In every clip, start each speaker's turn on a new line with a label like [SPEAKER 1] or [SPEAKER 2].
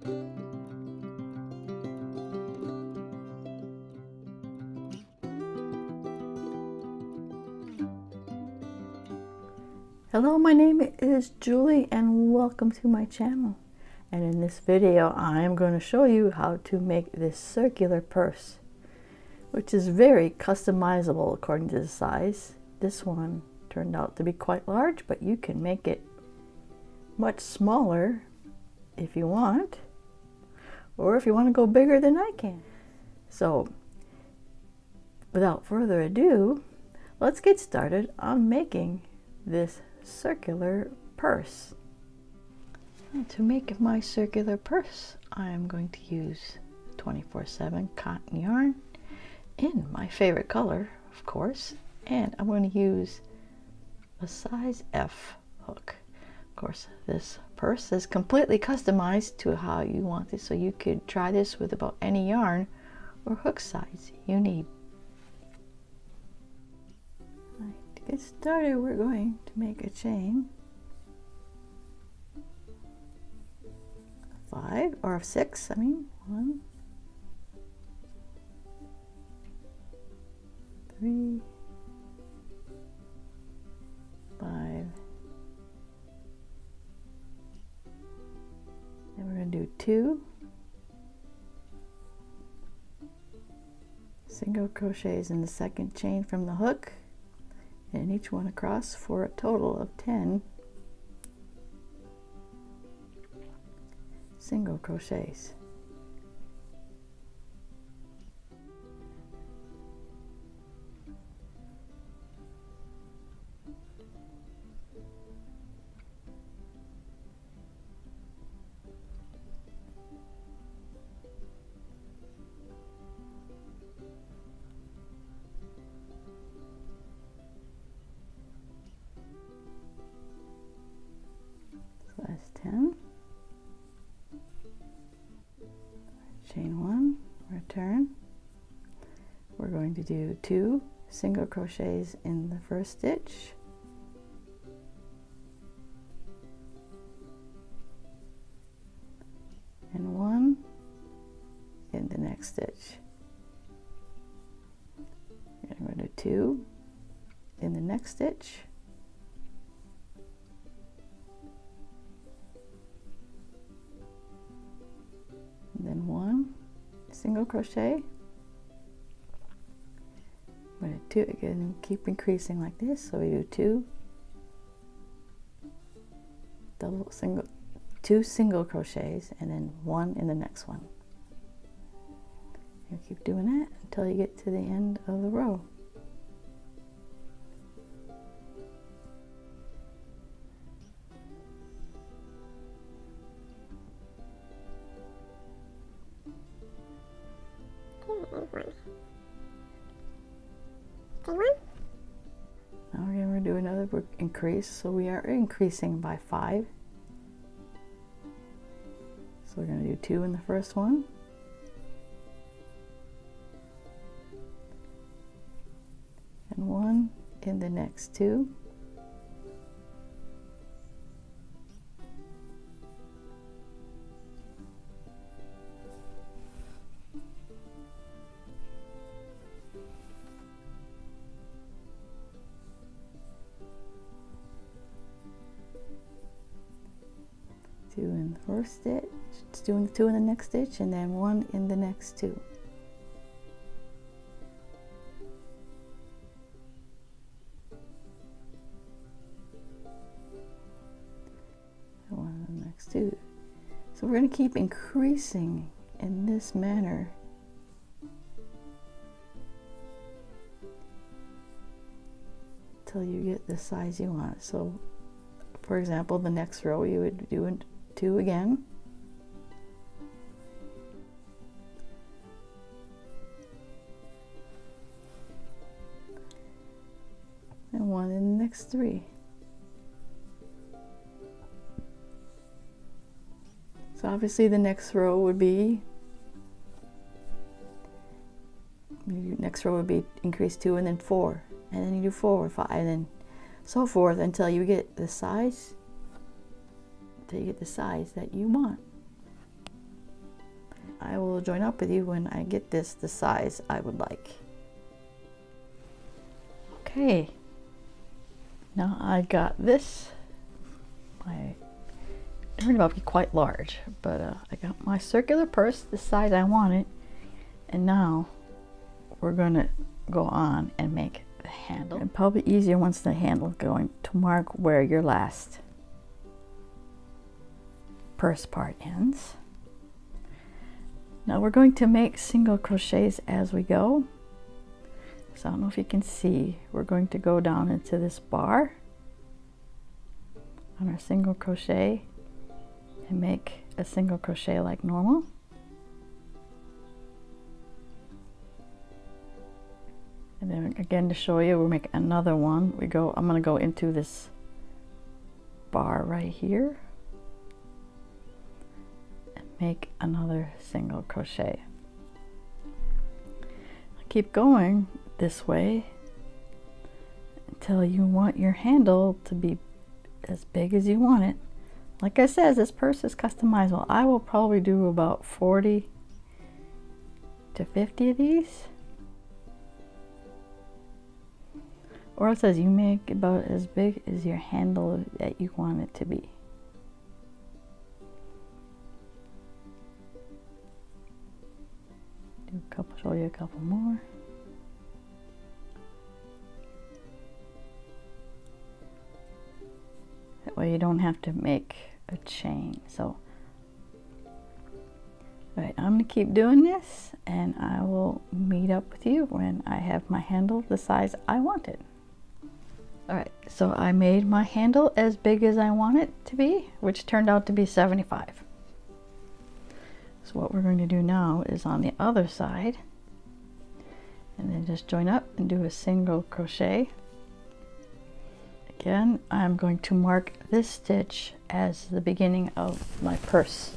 [SPEAKER 1] Hello, my name is Julie and welcome to my channel. And in this video I am going to show you how to make this circular purse, which is very customizable according to the size. This one turned out to be quite large, but you can make it much smaller if you want, or if you want to go bigger than I can. So without further ado, let's get started on making this circular purse. And to make my circular purse, I am going to use 24/7 cotton yarn in my favorite color, of course, and I'm going to use a size F hook. Of course, this purse is completely customized to how you want it, so you could try this with about any yarn or hook size you need. To get started, we're going to make a chain of 5 or of 6. 1, 3, 5, and we're going to do 2 single crochets in the second chain from the hook, and each one across for a total of 10 single crochets. That's 10. Chain 1, return. We're going to do 2 single crochets in the first stitch, and 1 in the next stitch. And we're going to do 2 in the next stitch, and then 1 single crochet. I'm going to do it again and keep increasing like this. So we do 2 single crochets, and then 1 in the next one. You keep doing that until you get to the end of the row. Now we're going to do another increase, so we are increasing by 5. So we're going to do 2 in the first one, and 1 in the next 2, in the first stitch, doing 2 in the next stitch, and then 1 in the next 2. And 1 in the next 2. So we're going to keep increasing in this manner until you get the size you want. So for example, the next row you would do 2 again, and 1 in the next 3. So obviously the next row would be, increase 2 and then 4, and then you do 4, 5, and then so forth until you get the size, that you want. I will join up with you when I get this the size I would like. Okay, now I got this. It turned out to be quite large, but I got my circular purse the size I wanted, and now we're gonna go on and make the handle. And probably easier once the handle is going to mark where your last purse part ends. Now we're going to make single crochets as we go. So I don't know if you can see, we're going to go down into this bar on our single crochet and make a single crochet like normal. And then again, to show you, we'll make another one. I'm going to go into this bar right here and make another single crochet. Keep going this way until you want your handle to be as big as you want it. Like I said, this purse is customizable. I will probably do about 40 to 50 of these. Or it says you make about as big as your handle that you want it to be. Show you a couple more. That way you don't have to make a chain. So, right, I'm going to keep doing this, and I will meet up with you when I have my handle the size I want it. Alright, so I made my handle as big as I want it to be, which turned out to be 75. So what we're going to do now is on the other side, and then just join up and do a single crochet. Again, I'm going to mark this stitch as the beginning of my purse.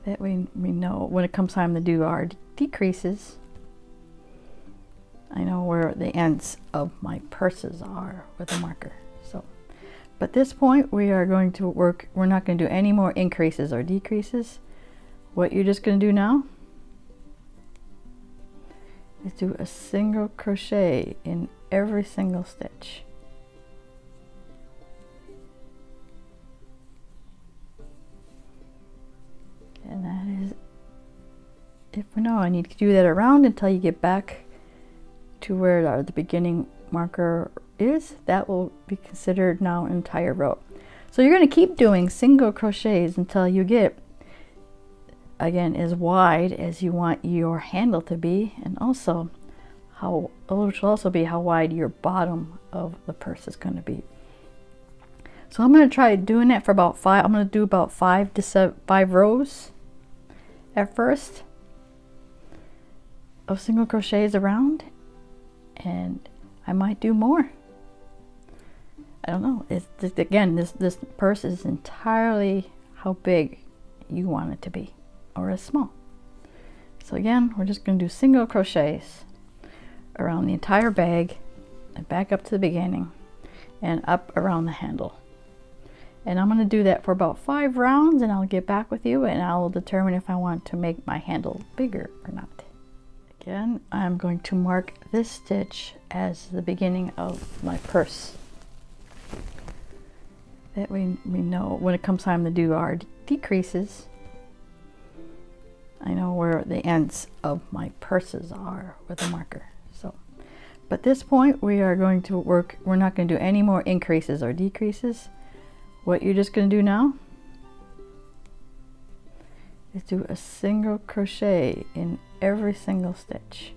[SPEAKER 1] That way we know when it comes time to do our decreases, I know where the ends of my purses are with a marker. So, but at this point we are going to work, we're not going to do any more increases or decreases. What you're just going to do now is do a single crochet in every single stitch. And that is it for now. I need to do that around until you get back to where the beginning marker is. That will be considered now an entire row. So you're going to keep doing single crochets until you get, again, as wide as you want your handle to be, and also which will also be how wide your bottom of the purse is going to be. So I'm going to try doing that for about 5. I'm going to do about 5 rows at first of single crochets around, and I might do more. I don't know. It's just, again, this purse is entirely how big you want it to be, or as small. So again, we're just going to do single crochets around the entire bag and back up to the beginning and up around the handle. And I'm going to do that for about 5 rounds, and I'll get back with you and I will determine if I want to make my handle bigger or not. Again, I'm going to mark this stitch as the beginning of my purse. That way we know when it comes time to do our decreases, I know where the ends of my purses are with a marker. So, but at this point we are going to work, we're not going to do any more increases or decreases. What you're just going to do now is do a single crochet in every single stitch.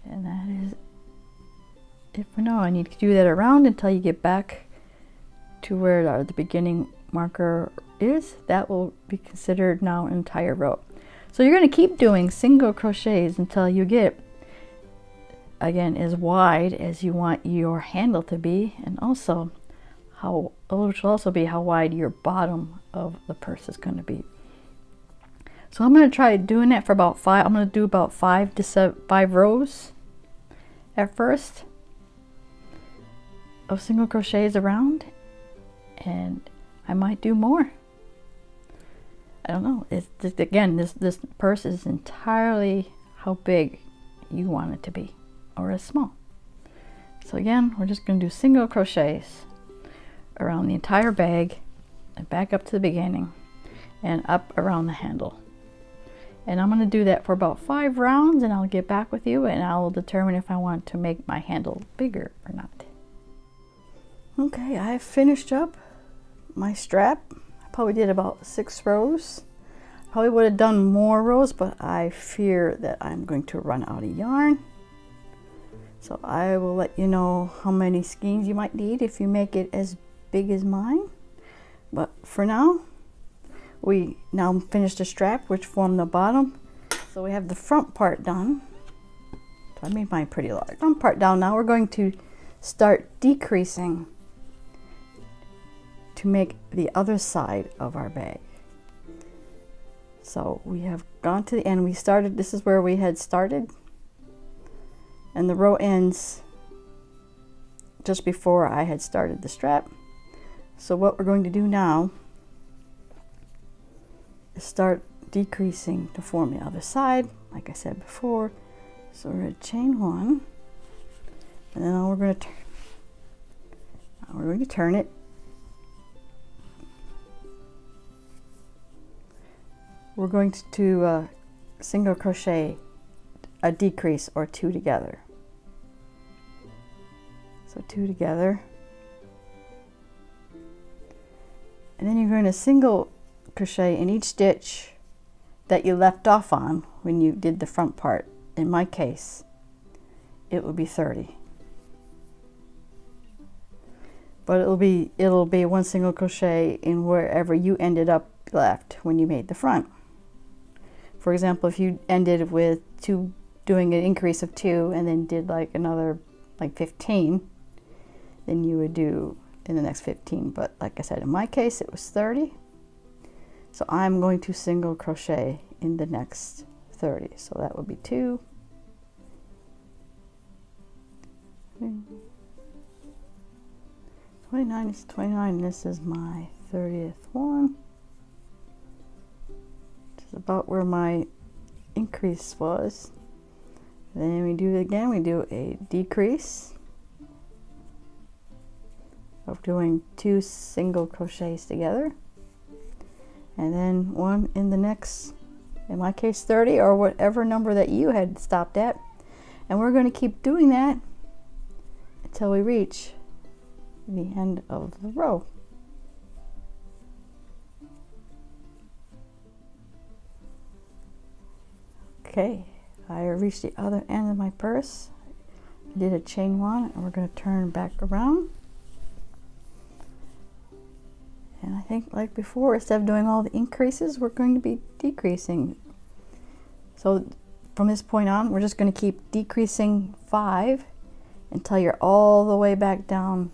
[SPEAKER 1] And that is it for now. I need to do that around until you get back to where the beginning marker is. That will be considered now an entire row. So you're going to keep doing single crochets until you get, again, as wide as you want your handle to be, and also which will also be how wide your bottom of the purse is going to be. So I'm going to try doing that for about 5. I'm going to do about 5 rows at first of single crochets around, and I might do more. I don't know. It's just, again, this purse is entirely how big you want it to be, or as small. So again, we're just going to do single crochets around the entire bag and back up to the beginning and up around the handle. And I'm going to do that for about 5 rounds, and I'll get back with you and I'll determine if I want to make my handle bigger or not. Okay, I've finished up my strap. I probably did about 6 rows. Probably would have done more rows, but I fear that I'm going to run out of yarn. So I will let you know how many skeins you might need if you make it as big as mine. But for now, we now finished the strap, which formed the bottom. So we have the front part done. So I made mine pretty large. Front part down. Now we're going to start decreasing to make the other side of our bag. So we have gone to the end. We started, this is where we had started, and the row ends just before I had started the strap. So what we're going to do now is start decreasing to form the other side, like I said before. So we're going to chain 1, and then now we're going to turn it. We're going to single crochet a decrease or 2 together. So 2 together. And then you're going to single crochet in each stitch that you left off on when you did the front part. In my case, it will be 30. But it'll be 1 single crochet in wherever you ended up left when you made the front. For example, if you ended with doing an increase of 2 and then did like another 15, then you would do in the next 15. But like I said, in my case it was 30, so I'm going to single crochet in the next 30. So that would be 2, 29 is 29, and this is my 30th one. About where my increase was. Then we do it again. We do a decrease of doing 2 single crochets together, and then 1 in the next, in my case 30, or whatever number that you had stopped at. And we're going to keep doing that until we reach the end of the row. Okay, I reached the other end of my purse. I did a chain 1, and we're going to turn back around. And I think, like before, instead of doing all the increases, we're going to be decreasing. So from this point on, we're just going to keep decreasing 5 until you're all the way back down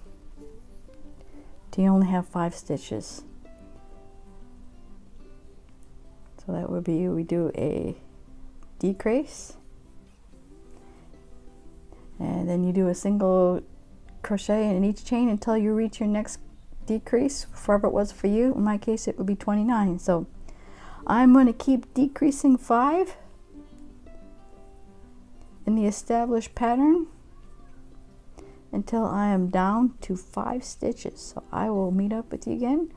[SPEAKER 1] till you only have 5 stitches. So that would be, we do a decrease, and then you do a single crochet in each chain until you reach your next decrease, wherever it was for you. In my case it would be 29. So I'm going to keep decreasing 5 in the established pattern until I am down to 5 stitches. So I will meet up with you again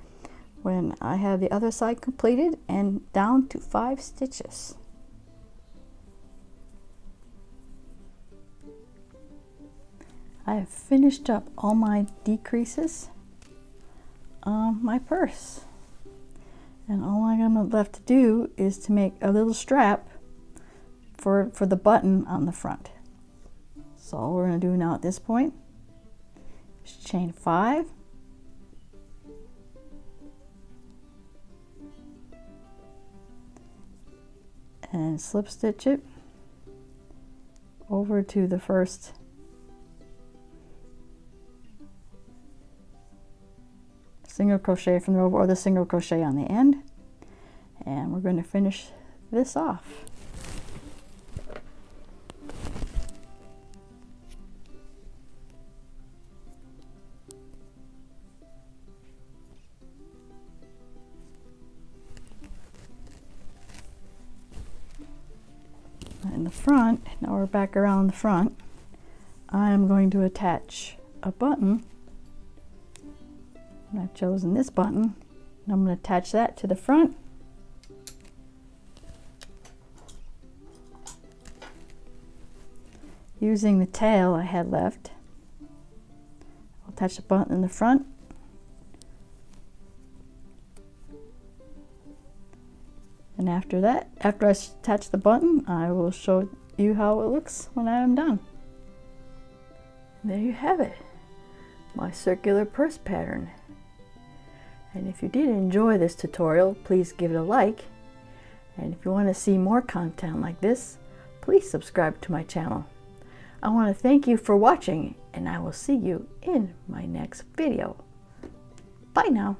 [SPEAKER 1] when I have the other side completed and down to 5 stitches. I have finished up all my decreases on my purse, and all I'm left to do is to make a little strap for the button on the front. So all we're going to do now at this point is chain 5, and slip stitch it over to the first single crochet from the row, or the single crochet on the end, and we're going to finish this off. in the front, now we're back around the front, I'm going to attach a button. And I've chosen this button, and I'm going to attach that to the front. Using the tail I had left, I'll attach the button in the front. And after that, after I attach the button, I will show you how it looks when I am done. And there you have it, my circular purse pattern. And if you did enjoy this tutorial, please give it a like. And if you want to see more content like this, please subscribe to my channel. I want to thank you for watching, and I will see you in my next video. Bye now.